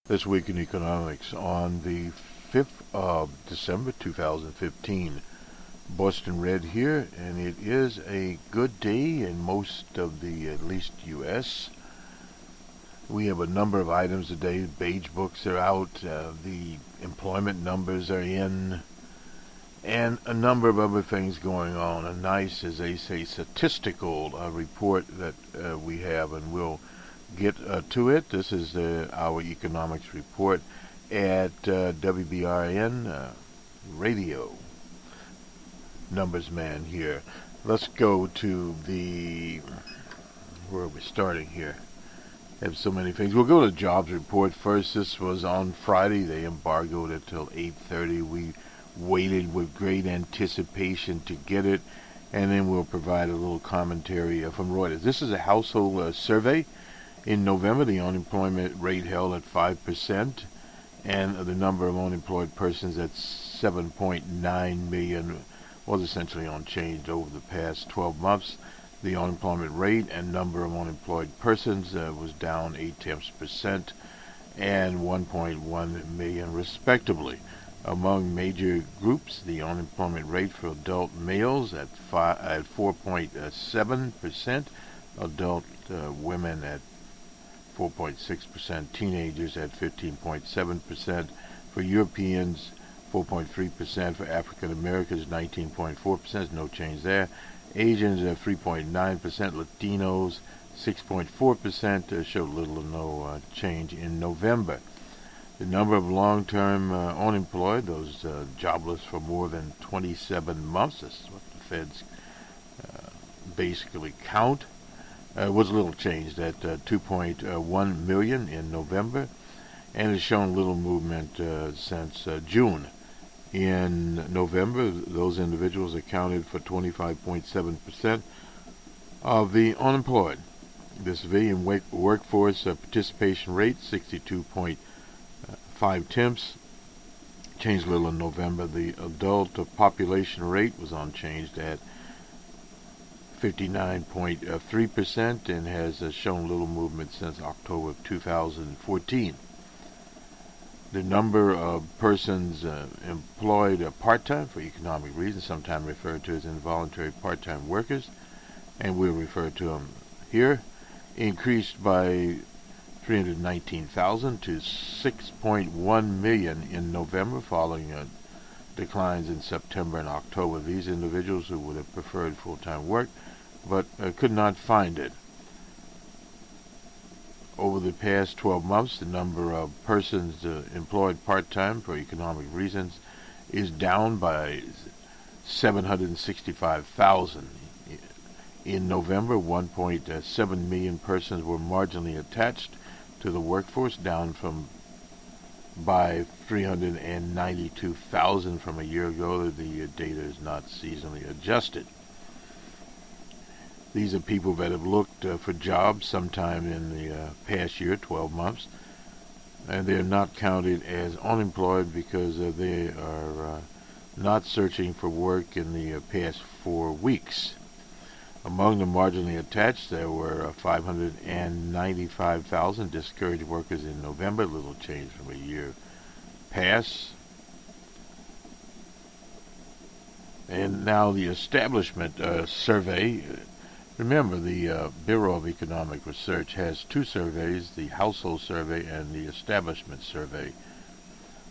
This week in economics on the 5th of December 2015. Bostonred here, and it is a good day in most of the, at least U.S. We have a number of items today. Beige books are out, the employment numbers are in, and a number of other things going on. A nice, as they say, statistical report that we have, and we'll get to it. This is our economics report at WBRN radio. Numbers man here. Let's go to where are we starting here? Have so many things. We'll go to the jobs report first. This was on Friday. They embargoed it till 8:30. We waited with great anticipation to get it, and then we'll provide a little commentary from Reuters. This is a household survey. In November, the unemployment rate held at 5%, and the number of unemployed persons at 7.9 million was essentially unchanged over the past 12 months. The unemployment rate and number of unemployed persons was down 0.8% and 1.1 million respectively. Among major groups, the unemployment rate for adult males at 4.7%, adult women at 4.6%, teenagers at 15.7%, for Europeans 4.3%, for African Americans 19.4%, no change there. Asians at 3.9%, Latinos 6.4%, showed little or no change in November. The number of long-term unemployed, those jobless for more than 27 months, that's what the feds basically count, was a little changed at 2.1 million in November, and has shown little movement since June. In November, those individuals accounted for 25.7% of the unemployed. The civilian workforce participation rate, 62.5 temps, changed little in November. The adult population rate was unchanged at 59.3% and has shown little movement since October of 2014. The number of persons employed part-time for economic reasons, sometimes referred to as involuntary part-time workers, and we'll refer to them here, increased by 319,000 to 6.1 million in November, following declines in September and October. These individuals who would have preferred full-time work but could not find it. Over the past 12 months, the number of persons employed part-time for economic reasons is down by 765,000. In November, 1.7 million persons were marginally attached to the workforce, down by 392,000 from a year ago. The data is not seasonally adjusted. These are people that have looked for jobs sometime in the past year, 12 months, and they're not counted as unemployed because they are not searching for work in the past 4 weeks. Among the marginally attached, there were 595,000 discouraged workers in November, little change from a year past. And now the establishment survey Remember, the Bureau of Economic Research has two surveys, the Household Survey and the Establishment Survey.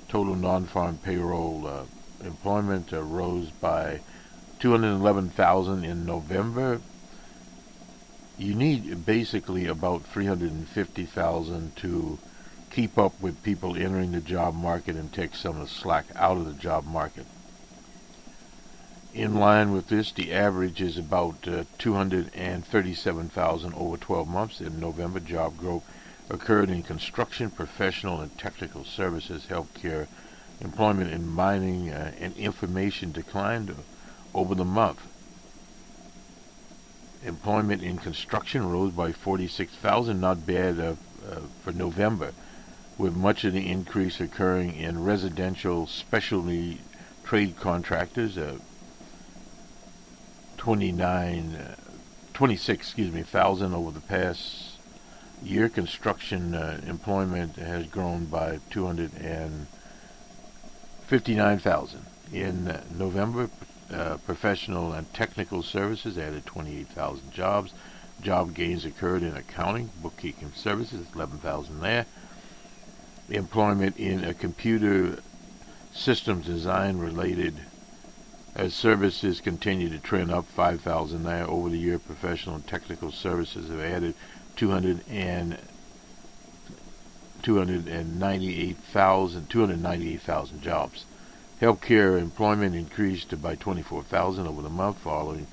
Total non-farm payroll employment rose by 211,000 in November. You need basically about 350,000 to keep up with people entering the job market and take some of the slack out of the job market. In line with this, the average is about 237,000 over 12 months. In November, job growth occurred in construction, professional and technical services, healthcare. Employment in mining and information declined over the month. Employment in construction rose by 46,000, not bad for November, with much of the increase occurring in residential specialty trade contractors. 26,000 over the past year. Construction employment has grown by 259,000. In November, professional and technical services added 28,000 jobs. Job gains occurred in accounting, bookkeeping services, 11,000 there. Employment in computer systems design related services continue to trend up, 5,000 there. Over the year, professional and technical services have added 298,000 jobs. Healthcare employment increased by 24,000 over the month, following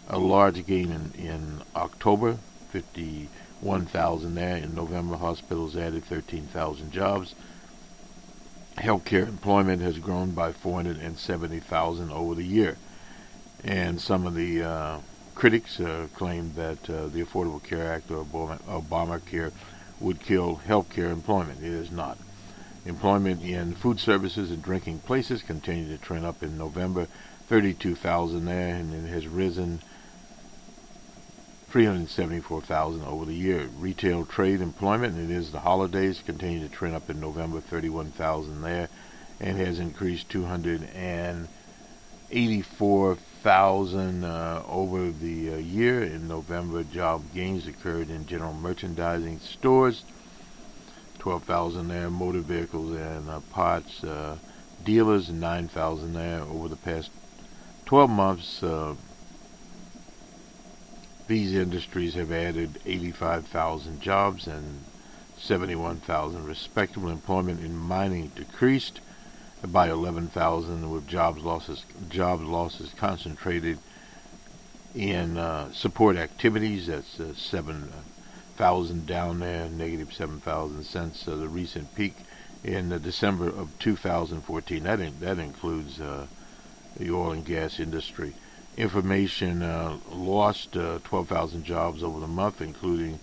a large gain in October, 51,000 there. In November, hospitals added 13,000 jobs. Healthcare employment has grown by 470,000 over the year. And some of the critics claim that the Affordable Care Act or Obamacare would kill healthcare employment. It is not. Employment in food services and drinking places continued to trend up in November, 32,000 there, and it has risen 374,000 over the year. Retail trade employment, and it is the holidays, continue to trend up in November, 31,000 there, and has increased 284,000 over the year. In November, job gains occurred in general merchandising stores, 12,000 there. Motor vehicles and parts dealers, 9,000 there. Over the past 12 months, these industries have added 85,000 jobs and 71,000 respectively. Employment in mining decreased by 11,000, with job losses concentrated in support activities. That's 7,000 down there, negative 7,000 since the recent peak in December of 2014. That includes the oil and gas industry. Information lost 12,000 jobs over the month, including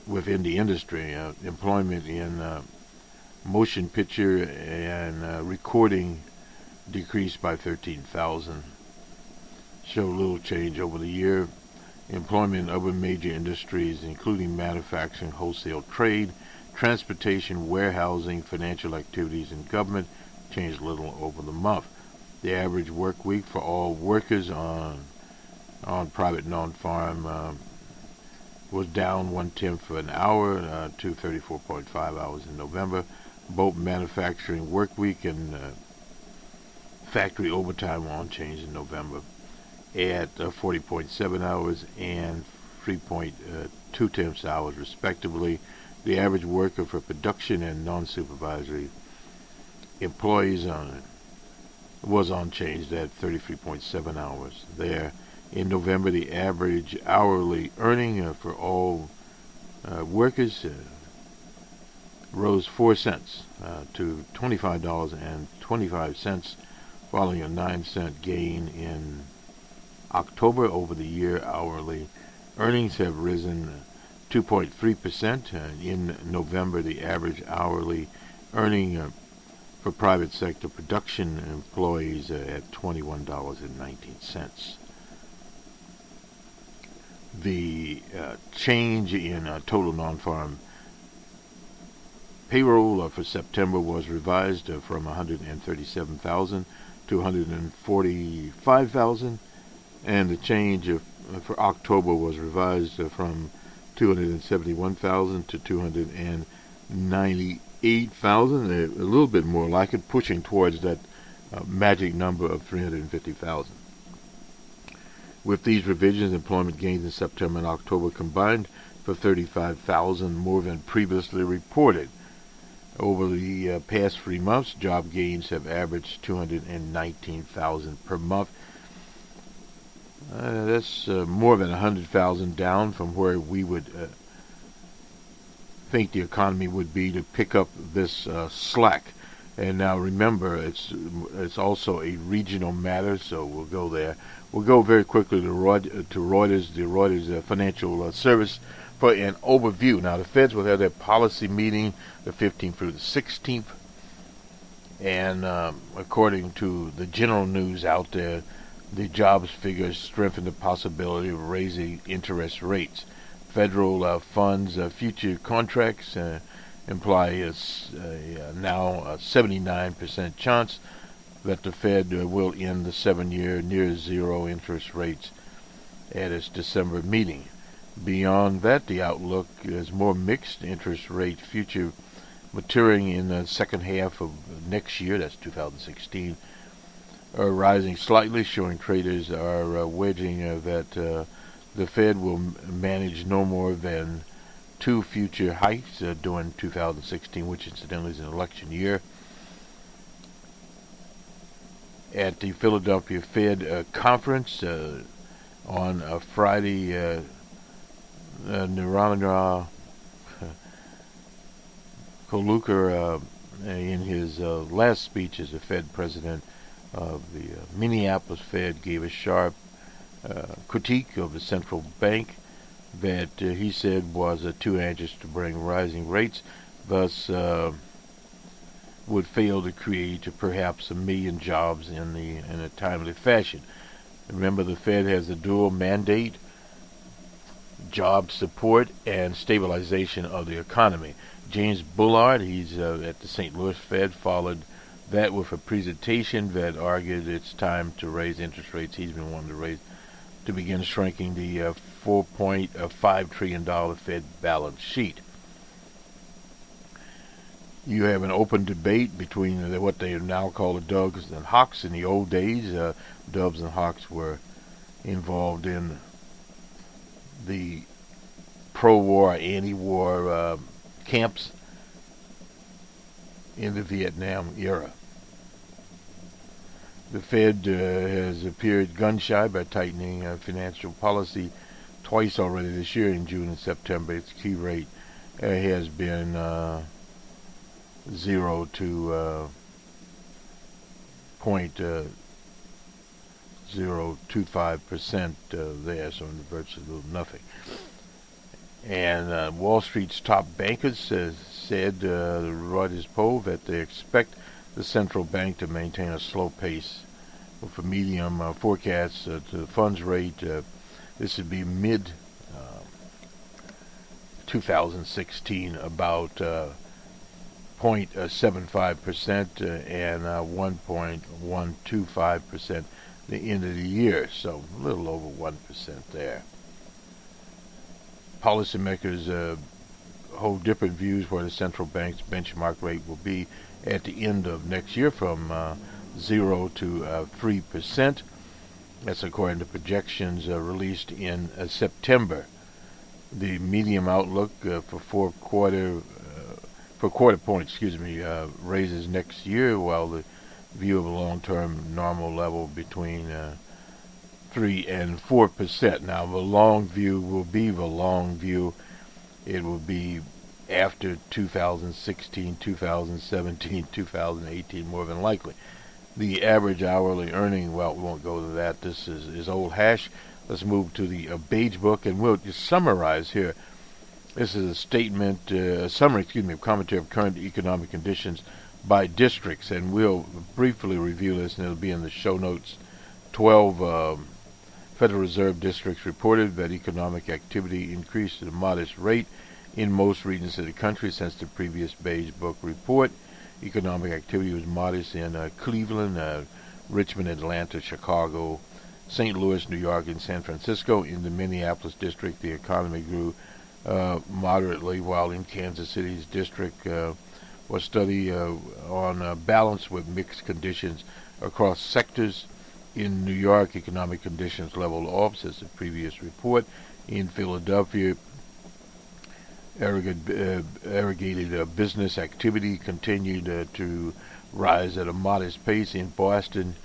within the industry. Employment in motion picture and recording decreased by 13,000. Show little change over the year. Employment in other major industries, including manufacturing, wholesale trade, transportation, warehousing, financial activities, and government, changed little over the month. The average work week for all workers on private non-farm was down 1/10 of an hour to 34.5 hours in November. Both manufacturing work week and factory overtime were unchanged in November at 40.7 hours and 3.2 hours respectively. The average worker for production and non-supervisory employees was unchanged at 33.7 hours there. In November, the average hourly earning for all workers rose 4 cents to $25.25, following a 9-cent gain in October. Over the year, hourly earnings have risen 2.3%. In November, the average hourly earning for private sector production employees at $21.19. The change in total non-farm payroll for September was revised from 137,000 to 145,000, and the change for October was revised from 271,000 to 298,000, a little bit more like it, pushing towards that magic number of 350,000. With these revisions, employment gains in September and October combined for 35,000 more than previously reported. Over the past 3 months, job gains have averaged 219,000 per month. That's more than 100,000 down from where we would think the economy would be to pick up this slack. And now remember, it's also a regional matter, so we'll go there. We'll go very quickly to Reuters, the Reuters Financial Service, for an overview. Now, the Feds will have their policy meeting the 15th through the 16th, and according to the general news out there, the jobs figures strengthen the possibility of raising interest rates. Federal funds future contracts imply now a 79% chance that the Fed will end the 7-year near zero interest rates at its December meeting. Beyond that, the outlook is more mixed. Interest rate future maturing in the second half of next year, that's 2016, are rising slightly, showing traders are wedging that the Fed will manage no more than 2 future hikes during 2016, which incidentally is an election year. At the Philadelphia Fed conference on Friday, Narendra Koluker, in his last speech as the Fed president of the Minneapolis Fed, gave a sharp critique of the central bank that he said was too anxious to bring rising rates, thus would fail to create perhaps 1 million jobs in a timely fashion. Remember, the Fed has a dual mandate: job support and stabilization of the economy. James Bullard, he's at the St. Louis Fed, followed that with a presentation that argued it's time to raise interest rates. He's been wanting to begin shrinking the $4.5 trillion Fed balance sheet. You have an open debate between what they now call the Doves and Hawks. In the old days, Doves and Hawks were involved in the pro-war, anti-war camps in the Vietnam era. The Fed has appeared gun-shy by tightening financial policy twice already this year, in June and September. Its key rate has been 0 to 0.025% there, so in virtually nothing. And Wall Street's top bankers said, the Reuters poll, that they expect the central bank to maintain a slow pace with a medium forecast to the funds rate. This would be mid 2016, about 0.75% and 1.125% the end of the year, so a little over 1% there. Policymakers hold different views where the central bank's benchmark rate will be at the end of next year, from 0 to 3%. That's according to projections released in September. The medium outlook for quarter point, raises next year, while the view of a long-term normal level between 3 and 4%. Now, the long view will be the long view. It will be after 2016, 2017, 2018, more than likely. The average hourly earning, well, we won't go to that. This is old hash. Let's move to the Beige Book, and we'll just summarize here. This is a statement, commentary of current economic conditions by districts, and we'll briefly review this, and it'll be in the show notes. 12 Federal Reserve districts reported that economic activity increased at a modest rate in most regions of the country since the previous Beige Book report. Economic activity was modest in Cleveland, Richmond, Atlanta, Chicago, St. Louis, New York, and San Francisco. In the Minneapolis district, the economy grew moderately, while in Kansas City's district was study on balance with mixed conditions across sectors. In New York, economic conditions leveled off since the previous report. In Philadelphia, irrigated business activity continued to rise at a modest pace. In Boston,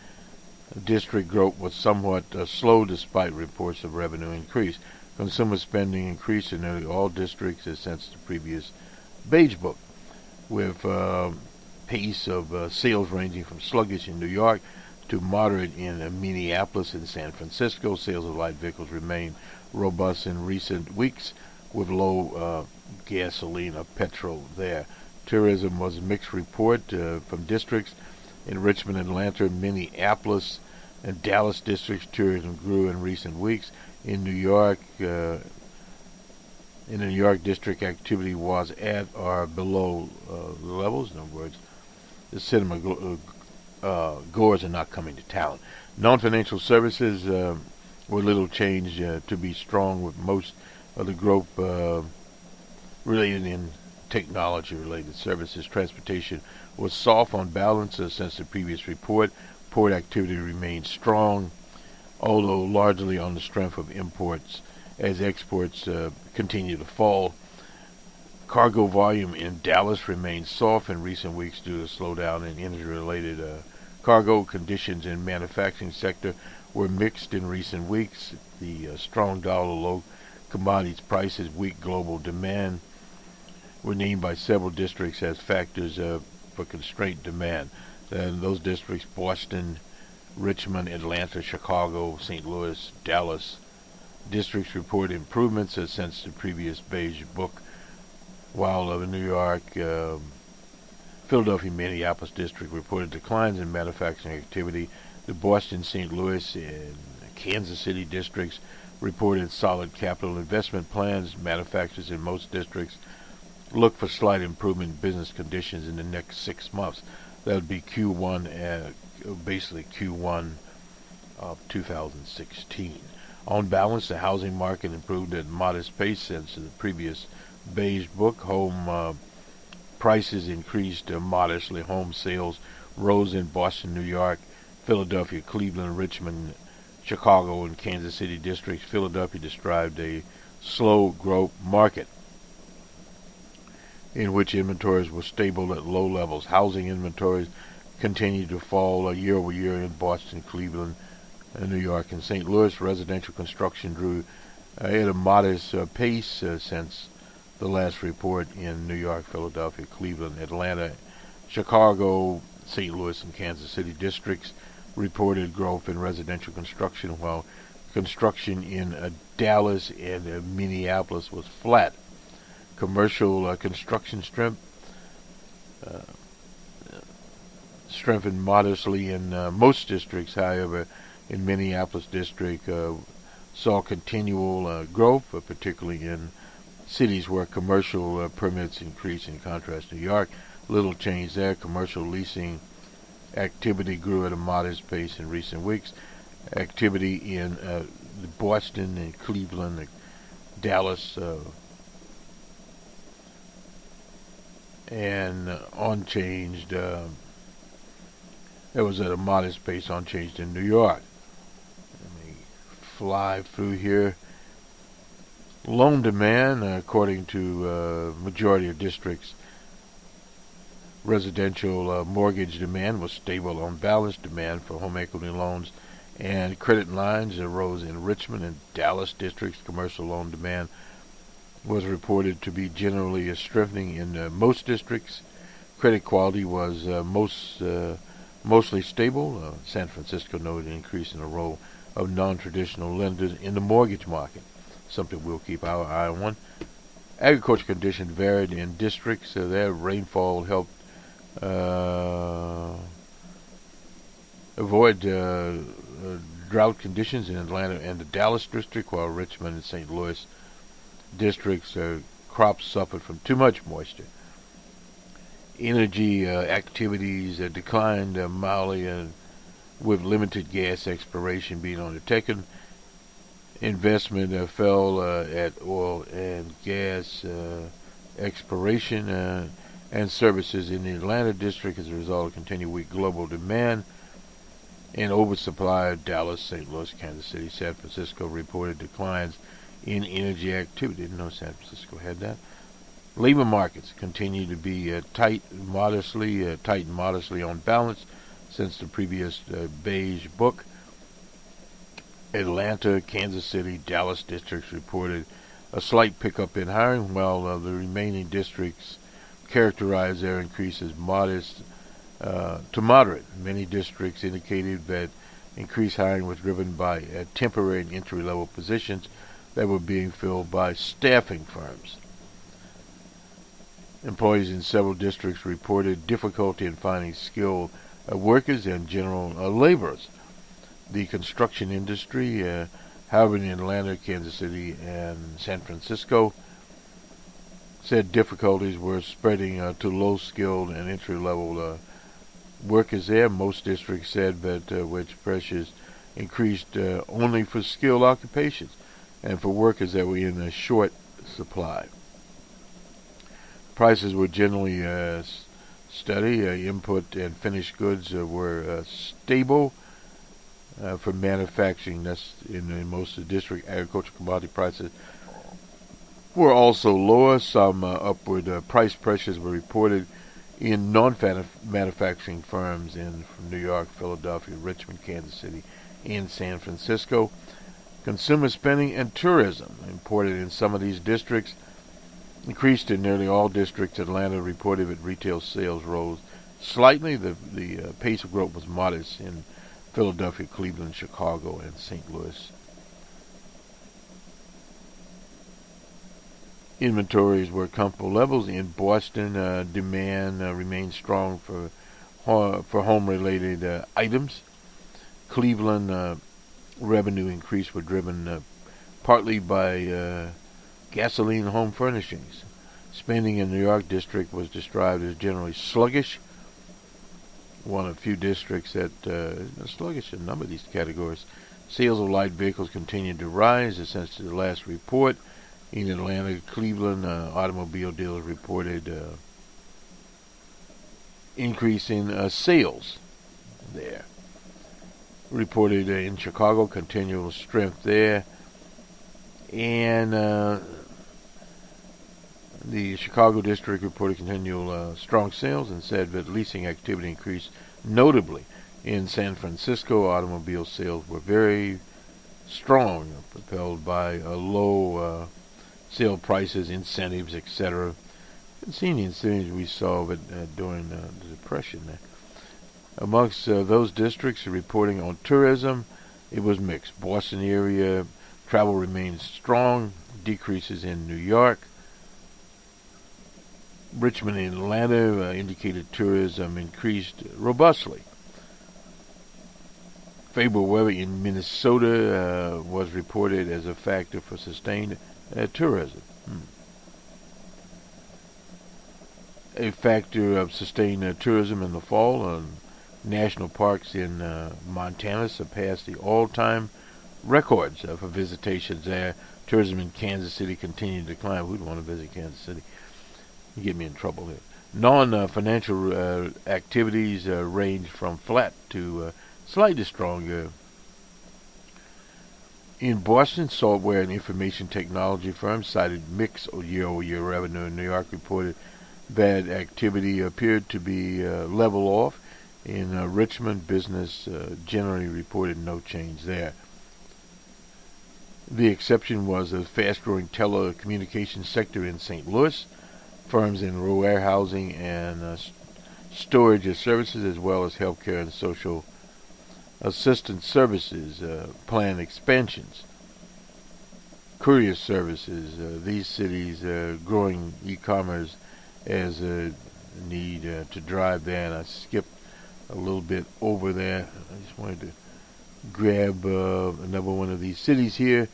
district growth was somewhat slow despite reports of revenue increase. Consumer spending increased in nearly all districts since the previous Beige Book, with pace of sales ranging from sluggish in New York to moderate in Minneapolis and San Francisco. Sales of light vehicles remain robust in recent weeks, with low gasoline or petrol there. Tourism was a mixed report from districts. In Richmond, Atlanta, Minneapolis, and Dallas districts, tourism grew in recent weeks. In New York, in the New York district, activity was at or below the levels. In other words, the cinema goers are not coming to town. Non-financial services were little changed to be strong, with most of the growth related in technology-related services. Transportation was soft on balance since the previous report. Port activity remained strong, although largely on the strength of imports, as exports continue to fall. Cargo volume in Dallas remained soft in recent weeks due to a slowdown in energy-related cargo. Conditions in manufacturing sector were mixed in recent weeks. The strong dollar, low commodities prices, weak global demand were named by several districts as factors for constrained demand. And those districts: Boston, Richmond, Atlanta, Chicago, St. Louis, Dallas. Districts report improvements since the previous Beige Book, while New York, Philadelphia, Minneapolis district reported declines in manufacturing activity. The Boston, St. Louis, and Kansas City districts reported solid capital investment plans. Manufacturers in most districts look for slight improvement in business conditions in the next 6 months. That would be Q1, basically Q1 of 2016. On balance, the housing market improved at a modest pace since the previous Beige Book. Home prices increased modestly. Home sales rose in Boston, New York, Philadelphia, Cleveland, Richmond, Chicago, and Kansas City districts. Philadelphia described a slow growth market in which inventories were stable at low levels. Housing inventories continued to fall year over year in Boston, Cleveland, New York, and St. Louis. Residential construction grew at a modest pace since the last report in New York, Philadelphia, Cleveland, Atlanta, Chicago, St. Louis, and Kansas City districts reported growth in residential construction, while construction in Dallas and Minneapolis was flat. Commercial construction strengthened modestly in most districts. However, in Minneapolis district saw continual growth, particularly in cities where commercial permits increased. In contrast, New York, little change there. Commercial leasing activity grew at a modest pace in recent weeks. Activity in Boston and Cleveland, Dallas, and unchanged. It was at a modest pace, unchanged in New York. Let me fly through here. Loan demand, according to majority of districts, residential mortgage demand was stable on balance. Demand for home equity loans and credit lines arose in Richmond and Dallas districts. Commercial loan demand was reported to be generally strengthening in most districts. Credit quality was mostly stable. San Francisco noted an increase in the role of non-traditional lenders in the mortgage market, something we'll keep our eye on. Agriculture conditions varied in districts. Their rainfall helped avoid drought conditions in Atlanta and the Dallas district, while Richmond and St. Louis districts crops suffered from too much moisture. Energy activities declined mildly with limited gas exploration being undertaken. Investment fell at oil and gas exploration and services in the Atlanta district as a result of continued weak global demand and oversupply of Dallas, St. Louis, Kansas City, San Francisco reported declines in energy activity. Didn't know San Francisco had that. Labor markets continue to be tight and modestly on balance since the previous beige book. Atlanta, Kansas City, Dallas districts reported a slight pickup in hiring, while the remaining districts characterized their increase as modest to moderate. Many districts indicated that increased hiring was driven by temporary and entry-level positions that were being filled by staffing firms. Employees in several districts reported difficulty in finding skilled workers and general laborers. The construction industry, however, in Atlanta, Kansas City, and San Francisco, said difficulties were spreading to low-skilled and entry-level workers there. Most districts said that wage pressures increased only for skilled occupations and for workers that were in a short supply. Prices were generally steady. Input and finished goods were stable. For manufacturing, that's in most of the district, agricultural commodity prices were also lower. Some upward price pressures were reported in non-manufacturing firms from New York, Philadelphia, Richmond, Kansas City, and San Francisco. Consumer spending and tourism, imported in some of these districts, increased in nearly all districts. Atlanta reported that retail sales rose slightly. The pace of growth was modest in Philadelphia, Cleveland, Chicago, and St. Louis. Inventories were at comfortable levels. In Boston, demand remained strong for home-related items. Cleveland revenue increase were driven partly by gasoline and home furnishings. Spending in the New York district was described as generally sluggish. One of the few districts that sluggish in a number of these categories. Sales of light vehicles continued to rise since the last report. In Atlanta, Cleveland, automobile dealers reported increase in sales there. Reported in Chicago, continual strength there. And the Chicago district reported continual strong sales and said that leasing activity increased notably. In San Francisco, automobile sales were very strong, propelled by low sale prices, incentives, etc. Seen the incentives we saw during the Depression there. Amongst those districts reporting on tourism, it was mixed. Boston area travel remains strong, decreases in New York. Richmond and Atlanta indicated tourism increased robustly. Favorable weather in Minnesota was reported as a factor for sustained tourism. A factor of sustained tourism in the fall. National parks in Montana surpassed the all-time records for visitations there. Tourism in Kansas City continued to decline. Who'd want to visit Kansas City? You get me in trouble here. Non-financial activities range from flat to slightly stronger. In Boston, software and information technology firms cited mixed year-over-year revenue. In New York, reported that activity appeared to be level off. In Richmond, business generally reported no change there. The exception was the fast-growing telecommunications sector in St. Louis. Firms in warehousing and storage services, as well as healthcare and social assistance services, plan expansions. Courier services, these cities growing e-commerce as a need to drive that. And I skipped a little bit over there. I just wanted to grab another one of these cities here.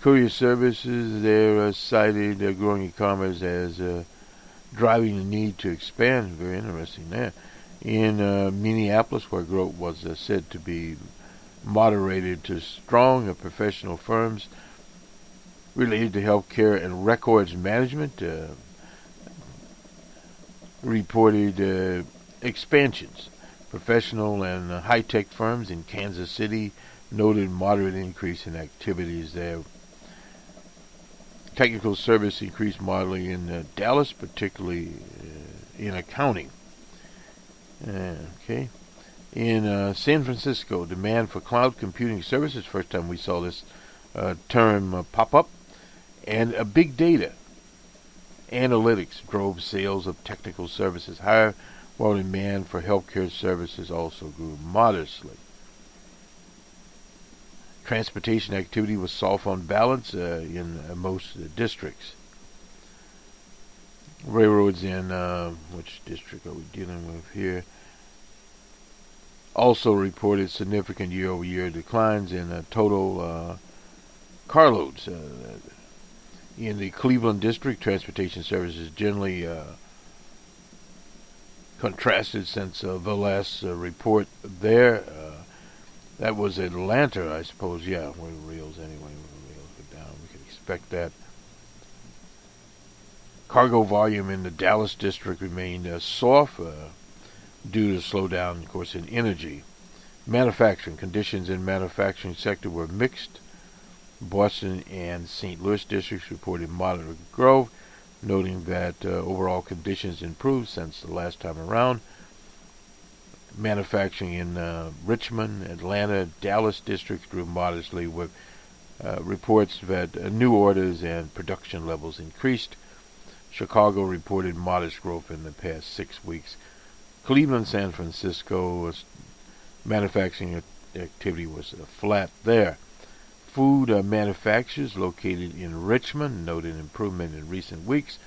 Courier services, they're cited growing e-commerce as driving the need to expand. Very interesting there. In Minneapolis, where growth was said to be moderated to strong, professional firms related to healthcare and records management reported expansions. Professional and high-tech firms in Kansas City noted moderate increase in activities there. Technical service increased moderately in Dallas, particularly in accounting. Okay. In San Francisco, demand for cloud computing services, first time we saw this term pop up, and big data analytics drove sales of technical services higher, while demand for healthcare services also grew modestly. Transportation activity was soft on balance in most districts. Railroads in, which district are we dealing with here? Also reported significant year-over-year declines in total carloads. In the Cleveland district, transportation services generally contrasted since the last report there. That was Atlanta, I suppose. Yeah, where the rails anyway. When the rails go down, we could expect that. Cargo volume in the Dallas district remained soft due to slowdown, of course, in energy. Manufacturing conditions in manufacturing sector were mixed. Boston and St. Louis districts reported moderate growth, noting that overall conditions improved since the last time around. Manufacturing in Richmond, Atlanta, Dallas districts grew modestly, with reports that new orders and production levels increased. Chicago reported modest growth in the past 6 weeks. Cleveland, San Francisco, manufacturing activity was flat there. Food manufacturers located in Richmond noted improvement in recent weeks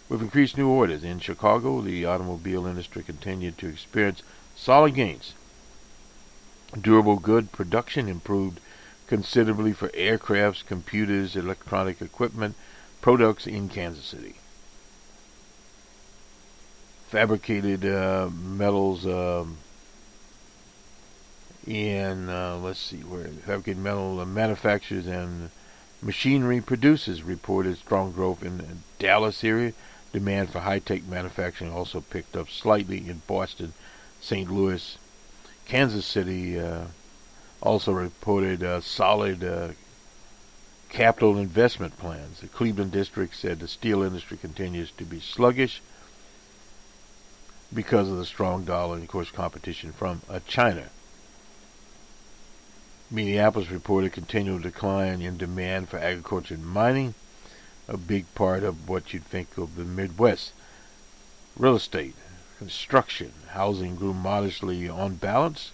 with increased new orders. In Chicago, the automobile industry continued to experience solid gains. Durable good production improved considerably for aircrafts, computers, electronic equipment products in Kansas City. Fabricated metals in, fabricated metal manufacturers and machinery producers reported strong growth in the Dallas area. Demand for high-tech manufacturing also picked up slightly in Boston, St. Louis. Kansas City also reported solid capital investment plans. The Cleveland district said the steel industry continues to be sluggish because of the strong dollar and, of course, competition from China. Minneapolis reported continual decline in demand for agriculture and mining, a big part of what you'd think of the Midwest. Real estate, construction, housing grew modestly on balance.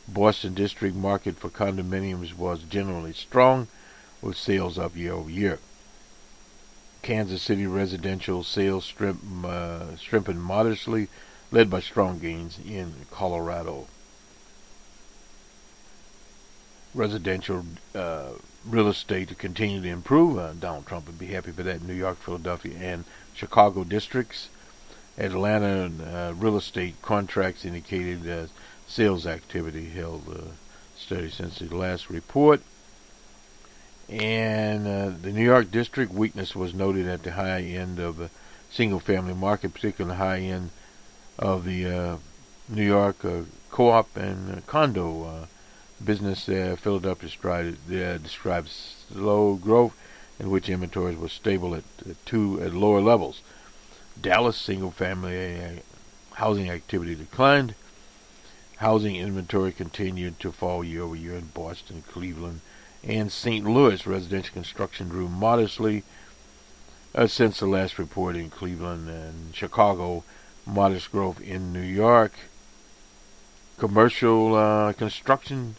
Boston district market for condominiums was generally strong, with sales up year-over-year. Kansas City residential sales strengthened modestly, led by strong gains in Colorado. Residential real estate to continue to improve. Donald Trump would be happy for that. New York, Philadelphia, and Chicago districts. Atlanta real estate contracts indicated sales activity held steady since the last report. And the New York district, weakness was noted at the high end of the single-family market, particularly the high end of the New York co-op and condo business. Philadelphia describes slow growth, in which inventories were stable at lower levels. Dallas single-family housing activity declined. Housing inventory continued to fall year-over-year in Boston, Cleveland, and St. Louis. Residential construction grew modestly since the last report in Cleveland and Chicago. Modest growth in New York. Commercial construction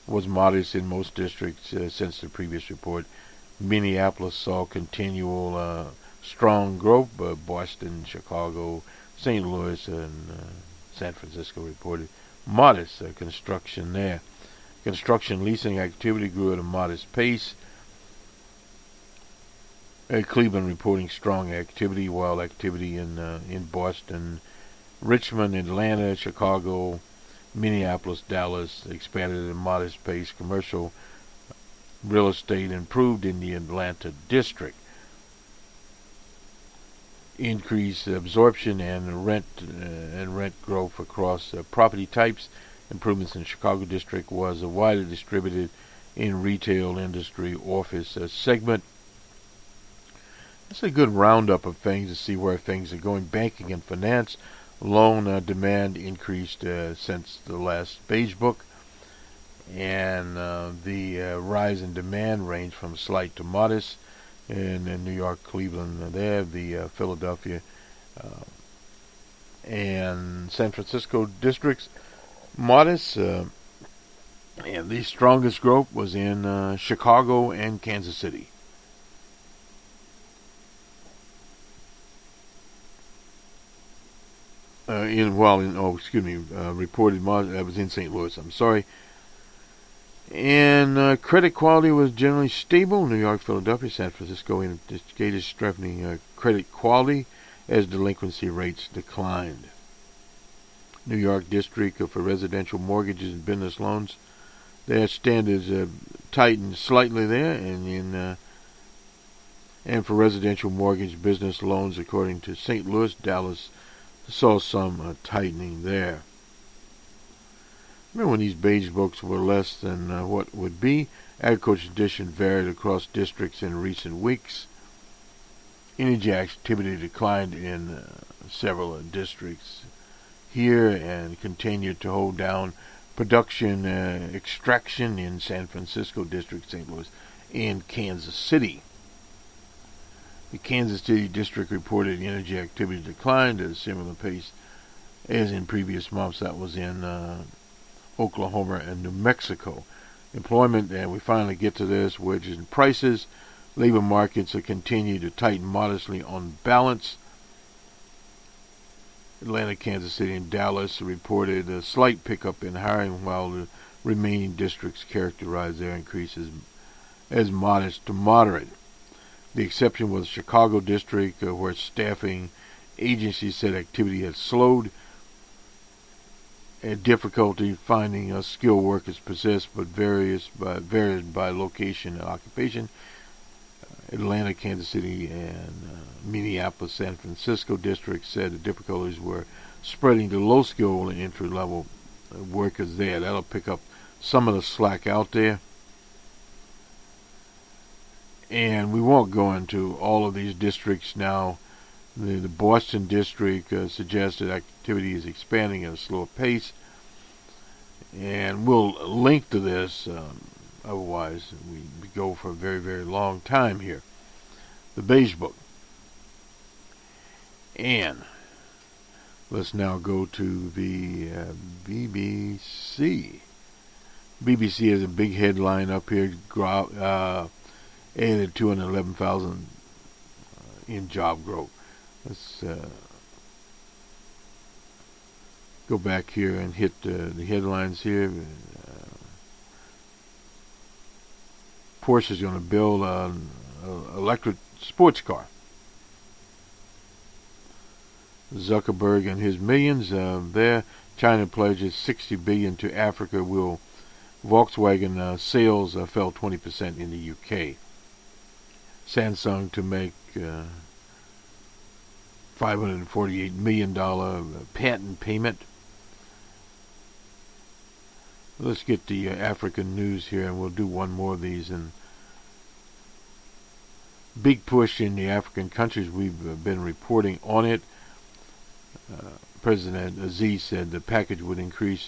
was modest in most districts since the previous report. Minneapolis saw continual strong growth, but Boston, Chicago, St. Louis, and San Francisco reported modest construction there. Construction leasing activity grew at a modest pace. Cleveland reporting strong activity, while activity in Boston Richmond, Atlanta, Chicago, Minneapolis, Dallas expanded at a modest pace. Commercial real estate improved in the Atlanta district. Increased absorption and rent growth across property types. Improvements in the Chicago district was widely distributed in retail, industry, office segment. That's a good roundup of things to see where things are going. Banking and finance, loan demand increased since the last beige book, and the rise in demand ranged from slight to modest. In New York, Cleveland, there, the Philadelphia and San Francisco districts, modest, and the strongest growth was in Chicago and Kansas City. Reported modest. That was in St. Louis. I'm sorry. And credit quality was generally stable. New York, Philadelphia, San Francisco indicated strengthening credit quality as delinquency rates declined. New York district for residential mortgages and business loans, their standards tightened slightly there, and for residential mortgage business loans, according to St. Louis, Dallas saw some tightening there. Remember when these beige books were less than what would be? Agriculture conditions varied across districts in recent weeks. Energy activity declined in several districts here and continued to hold down production extraction in San Francisco district, St. Louis, and Kansas City. The Kansas City district reported energy activity declined at a similar pace as in previous months. That was in Oklahoma and New Mexico. Employment, and we finally get to this, wages and prices. Labor markets continue to tighten modestly on balance. Atlanta, Kansas City, and Dallas reported a slight pickup in hiring, while the remaining districts characterized their increases as modest to moderate. The exception was the Chicago district, where staffing agencies said activity had slowed. Difficulty finding skilled workers persists, but varies by location and occupation. Atlanta, Kansas City, and Minneapolis, San Francisco districts said the difficulties were spreading to low-skilled and entry-level workers there. That'll pick up some of the slack out there. And we won't go into all of these districts now. The Boston district suggests that activity is expanding at a slower pace. And we'll link to this, otherwise we go for a very, very long time here. The beige book. And let's now go to the BBC. BBC has a big headline up here, added 211,000 in job growth. Let's go back here and hit the headlines here. Porsche is going to build an electric sports car. Zuckerberg and his millions there. China pledges $60 billion to Africa. Will Volkswagen sales fell 20% in the UK. Samsung to make $548 million patent payment. Let's get the African news here, and we'll do one more of these. And big push in the African countries. We've been reporting on it. President Z said the package would include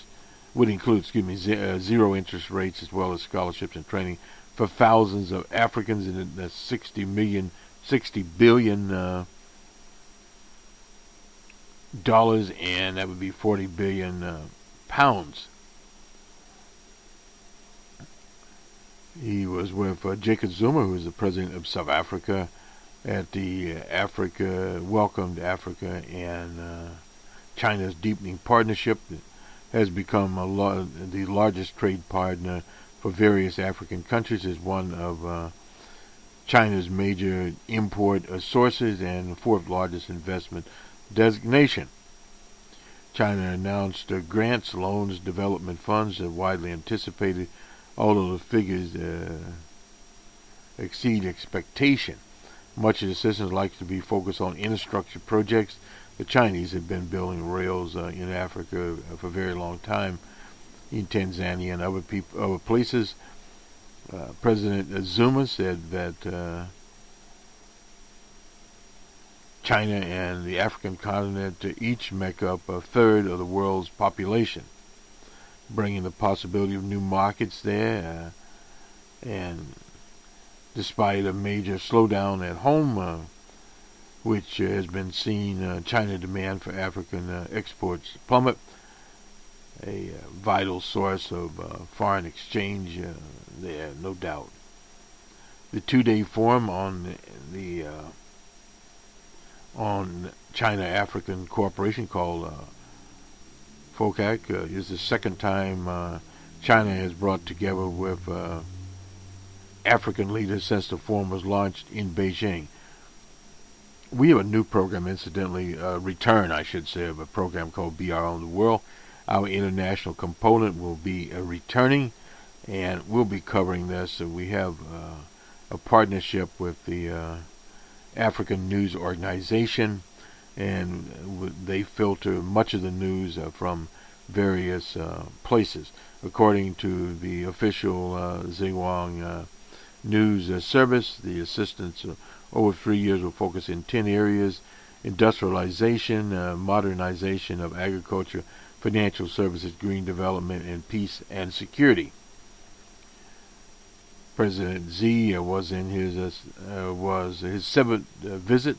zero interest rates, as well as scholarships and training for thousands of Africans, and that's $60 billion dollars, and that would be 40 billion pounds. He was with Jacob Zuma, who is the president of South Africa, at the welcomed Africa and China's deepening partnership. Has become the largest trade partner for various African countries, is one of China's major import sources and the fourth largest investment designation. China announced grants, loans, development funds are widely anticipated, although the figures exceed expectation. Much of the assistance likely to be focused on infrastructure projects. The Chinese have been building rails in Africa for a very long time, in Tanzania and other places. President Zuma said that China and the African continent each make up a third of the world's population, bringing the possibility of new markets there. And despite a major slowdown at home, which has been seen, China demand for African exports plummet, a vital source of foreign exchange there, no doubt. The two-day forum on China-African cooperation called FOCAC is the second time China has brought together with African leaders since the forum was launched in Beijing. We have a new program, incidentally, return, I should say, of a program called Be Our Own World. Our international component will be returning, and we'll be covering this. So we have a partnership with the African News Organization, and they filter much of the news from various places. According to the official Xinhuang News Service, the assistance over 3 years will focus in 10 areas: industrialization, modernization of agriculture, financial services, green development, and peace and security. President Xi was in his seventh visit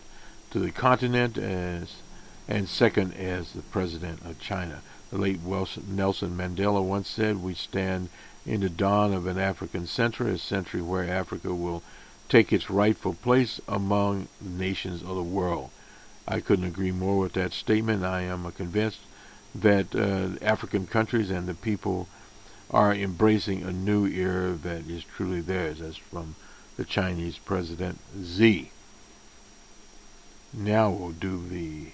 to the continent and second as the president of China. The late Nelson Mandela once said, "We stand in the dawn of an African century, a century where Africa will take its rightful place among the nations of the world." I couldn't agree more with that statement. I am convinced that African countries and the people are embracing a new era that is truly theirs. That's from the Chinese President Xi. Now we'll do we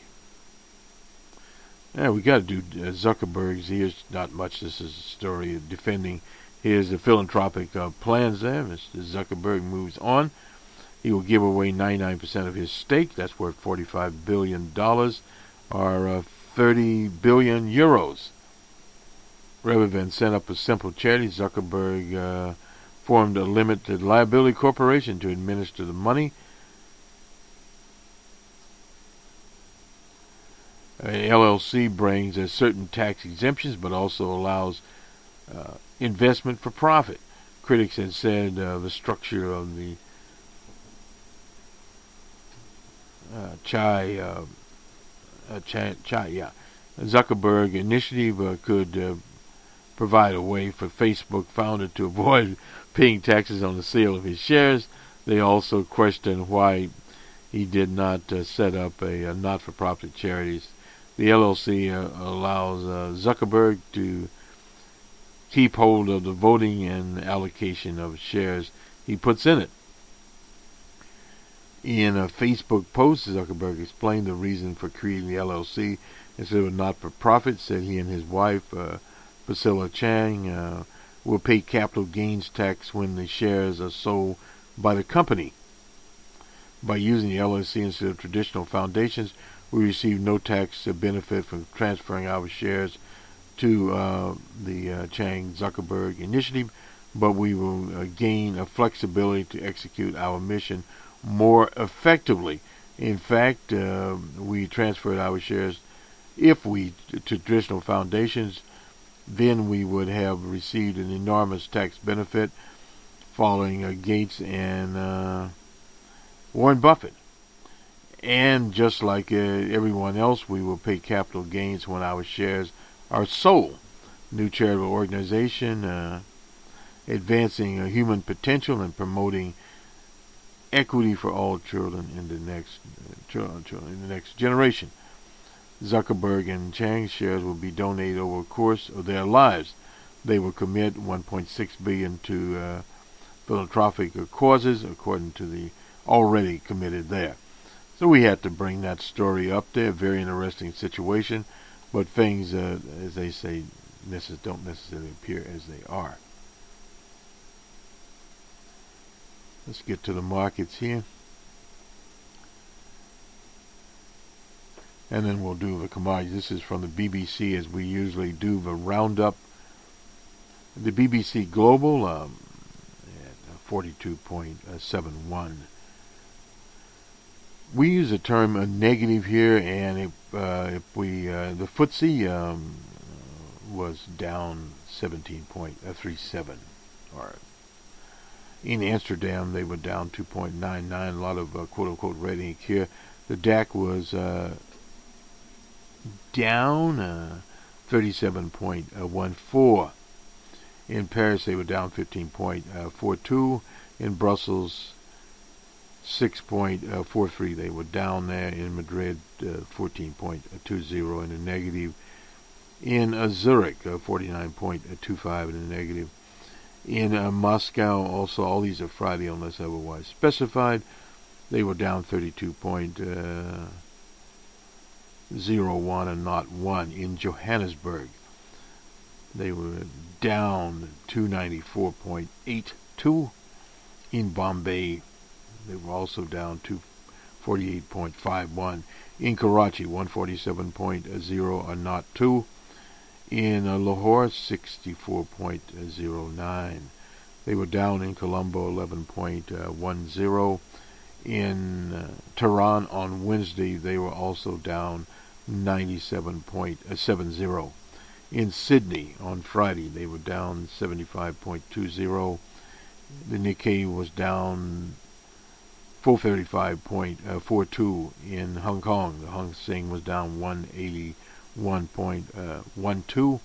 got to do Zuckerberg's. Here's not much. This is a story of defending his philanthropic plans there. Mr. Zuckerberg moves on. He will give away 99% of his stake. That's worth $45 billion, or 30 billion euros. Rather than set up a simple charity, Zuckerberg formed a limited liability corporation to administer the money. An LLC brings certain tax exemptions, but also allows investment for profit. Critics have said the structure of the Zuckerberg initiative could provide a way for Facebook founder to avoid paying taxes on the sale of his shares. They also question why he did not set up a not-for-profit charities. The LLC allows Zuckerberg to keep hold of the voting and allocation of shares he puts in it. In a Facebook post, Zuckerberg explained the reason for creating the LLC instead of not-for-profit. Said he and his wife, Priscilla Chang, will pay capital gains tax when the shares are sold by the company. By using the LLC instead of traditional foundations, we receive no tax benefit from transferring our shares to the Chang Zuckerberg initiative, but we will gain a flexibility to execute our mission more effectively. In fact, we transferred our shares to traditional foundations, then we would have received an enormous tax benefit following Gates and Warren Buffett. And just like everyone else, we will pay capital gains when our shares are sold. New charitable organization advancing human potential and promoting equity for all children in the next generation. Zuckerberg and Chang's shares will be donated over the course of their lives. They will commit $1.6 billion to philanthropic causes, according to the already committed there. So we had to bring that story up there. Very interesting situation. but things, as they say, don't necessarily appear as they are. Let's get to the markets here. And then we'll do the commodities. This is from the BBC, as we usually do the roundup. The BBC Global at 42.71. We use the term negative here, and if we the FTSE was down 17.37, or in Amsterdam they were down 2.99. A lot of quote-unquote red ink here. The DAC was down 37.14. In Paris they were down 15.42. In Brussels 6.43. They were down there. In Madrid 14.20 in the negative. In Zurich 49.25 in the negative. In Moscow, also, all these are Friday unless otherwise specified, they were down 32.01 and not 1. In Johannesburg, they were down 294.82. In Bombay, they were also down 248.51. In Karachi, 147.0 and not 2. In Lahore, 64.09. They were down in Colombo, 11.10. In Tehran on Wednesday, they were also down 97.70. In Sydney on Friday, they were down 75.20. The Nikkei was down 435.42. In Hong Kong, the Hang Seng was down 181.12.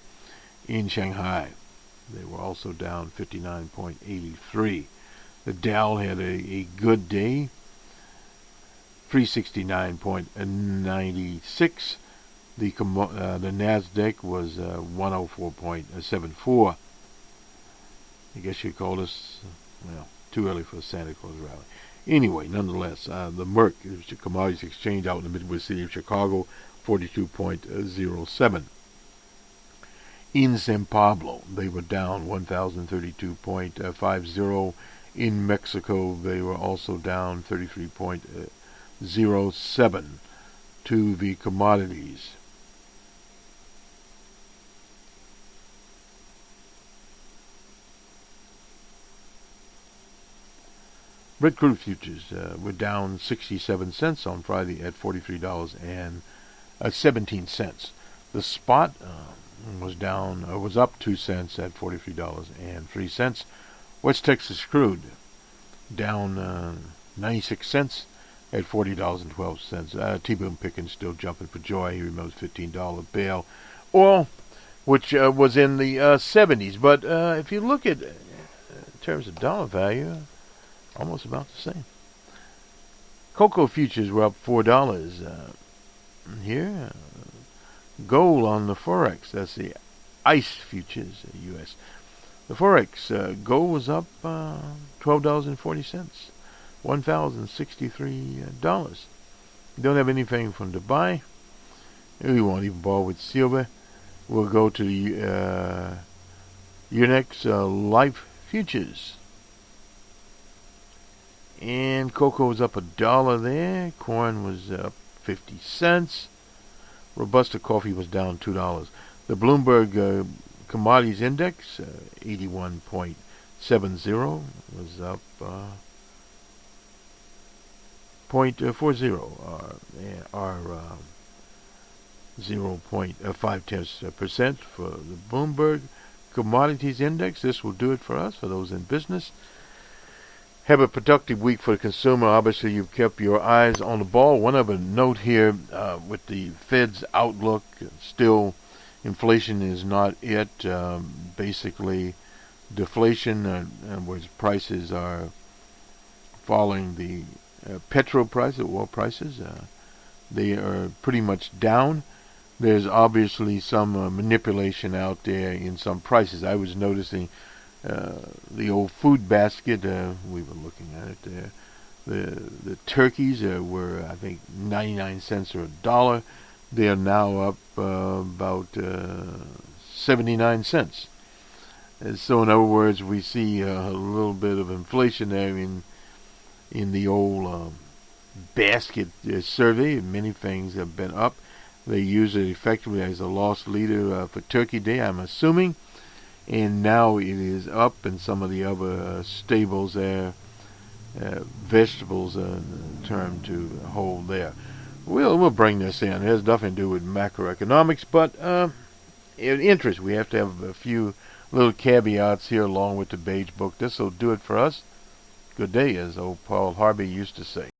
In Shanghai, they were also down 59.83. The Dow had a good day, 369.96. The Nasdaq was 104.74. I guess you'd call this, too early for a Santa Claus rally. Anyway, nonetheless, the Merc, the commodities exchange out in the Midwest city of Chicago, 42.07. In San Pablo, they were down 1,032.50. In Mexico, they were also down 33.07 to the commodities. Brent crude futures were down 67 cents on Friday at $43.17. The spot was up 2 cents at $43.03. West Texas crude down 96 cents at $40.12. T-Boone Pickens still jumping for joy. He remembers $15 bail oil, which was in the 70s. But if you look at in terms of dollar value, almost about the same. Cocoa futures were up $4 here. Gold on the Forex, that's the ICE futures, U.S. The Forex, gold was up $12.40, $1,063. Don't have anything from Dubai. We won't even bother with silver. We'll go to the Euronext Life futures. And cocoa was up $1 there. Corn was up 50 cents. Robusta coffee was down $2. The Bloomberg Commodities Index, 81.70, was up 0.40, or 0.5% for the Bloomberg Commodities Index. This will do it for us, for those in business. Have a productive week for the consumer. Obviously, you've kept your eyes on the ball. One other note here with the Fed's outlook, still inflation is not it. Basically, deflation, where prices are falling. The petrol prices, oil prices, they are pretty much down. There's obviously some manipulation out there in some prices. I was noticing the old food basket, we were looking at it there. The turkeys were, I think, 99 cents or $1. They are now up about 79 cents. And so in other words, we see a little bit of inflation there in the old basket survey. Many things have been up. They use it effectively as a loss leader for Turkey Day, I'm assuming. And now it is up in some of the other staples there, vegetables term to hold there. We'll bring this in. It has nothing to do with macroeconomics, but in interest, we have to have a few little caveats here along with the beige book. This will do it for us. Good day, as old Paul Harvey used to say.